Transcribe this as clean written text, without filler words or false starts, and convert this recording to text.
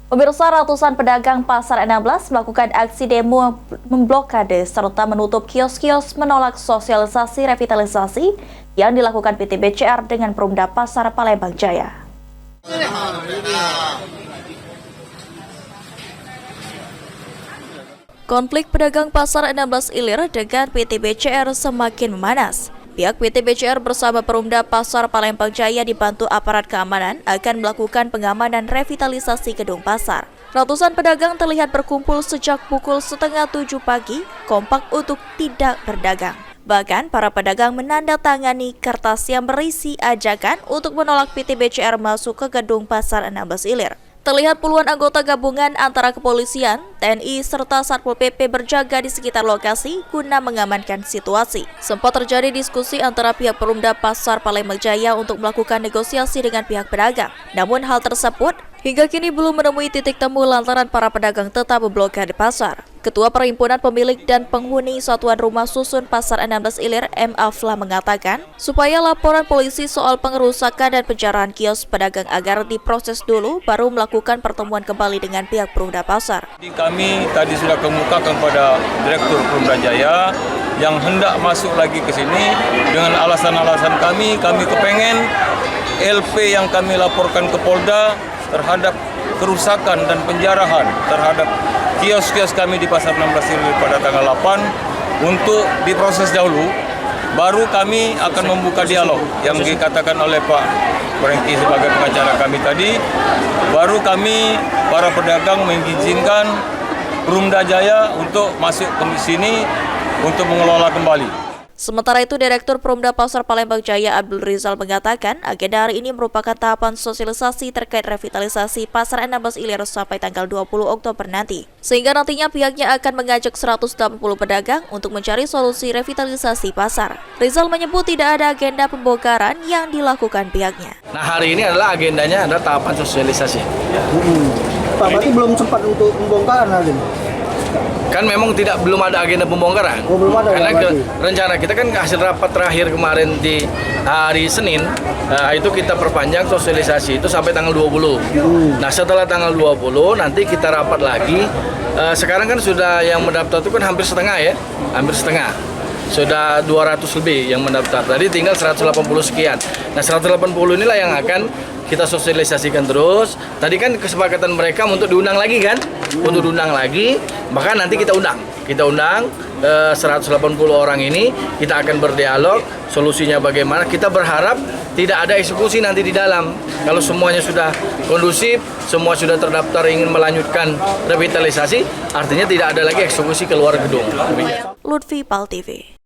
Pemirsa, ratusan pedagang Pasar 16 melakukan aksi demo memblokade serta menutup kios-kios menolak sosialisasi revitalisasi yang dilakukan PT BCR dengan Perumda Pasar Palembang Jaya. Konflik pedagang Pasar 16 Ilir dengan PT BCR semakin memanas. Pihak PT BCR bersama Perumda Pasar Palembang Jaya dibantu aparat keamanan akan melakukan pengamanan revitalisasi gedung pasar. Ratusan pedagang terlihat berkumpul sejak pukul 6:30 pagi, kompak untuk tidak berdagang. Bahkan para pedagang menandatangani kertas yang berisi ajakan untuk menolak PT BCR masuk ke gedung Pasar 16 Ilir. Terlihat puluhan anggota gabungan antara kepolisian, TNI, serta Satpol PP berjaga di sekitar lokasi guna mengamankan situasi. Sempat terjadi diskusi antara pihak Perumda Pasar Palembang Jaya untuk melakukan negosiasi dengan pihak pedagang. Namun hal tersebut hingga kini belum menemui titik temu lantaran para pedagang tetap memblokade pasar. Ketua Perhimpunan Pemilik dan Penghuni Satuan Rumah Susun Pasar 16 Ilir, M. Afla, mengatakan supaya laporan polisi soal pengerusakan dan penjarahan kios pedagang agar diproses dulu baru melakukan pertemuan kembali dengan pihak Perumda Pasar. Kami tadi sudah kemukakan pada Direktur Perumda Jaya yang hendak masuk lagi ke sini dengan alasan-alasan kami kepengen LP yang kami laporkan ke Polda terhadap kerusakan dan penjarahan terhadap kios-kios kami di Pasar 16 Ilir pada tanggal 8 untuk diproses dahulu, baru kami akan membuka dialog yang dikatakan oleh Pak Franky sebagai pengacara kami tadi, baru kami para pedagang mengizinkan Perumda Jaya untuk masuk ke sini untuk mengelola kembali. Sementara itu, Direktur Perumda Pasar Palembang Jaya Abdul Rizal mengatakan agenda hari ini merupakan tahapan sosialisasi terkait revitalisasi Pasar 16 Ilir sampai tanggal 20 Oktober nanti. Sehingga nantinya pihaknya akan mengajak 180 pedagang untuk mencari solusi revitalisasi pasar. Rizal menyebut tidak ada agenda pembongkaran yang dilakukan pihaknya. Nah, hari ini adalah agendanya adalah tahapan sosialisasi. Pak, berarti belum sempat untuk pembongkaran hari ini? Kan memang belum ada agenda pembongkaran. Oh, belum ada. Karena rencana kita kan hasil rapat terakhir kemarin di hari Senin, itu kita perpanjang sosialisasi itu sampai tanggal 20. Nah, setelah tanggal 20 nanti kita rapat lagi. Sekarang kan sudah yang mendaftar itu kan hampir setengah ya, hampir setengah. Sudah 200 lebih yang mendaftar. Tadi tinggal 180 sekian. Nah, 180 inilah yang akan kita sosialisasikan terus. Tadi kan kesepakatan mereka untuk diundang lagi kan? Untuk diundang lagi, maka nanti kita undang. Kita undang 180 orang ini, kita akan berdialog, solusinya bagaimana. Kita berharap tidak ada eksekusi nanti di dalam. Kalau semuanya sudah kondusif, semua sudah terdaftar ingin melanjutkan revitalisasi, artinya tidak ada lagi eksekusi keluar gedung. Lutfi, PAL TV.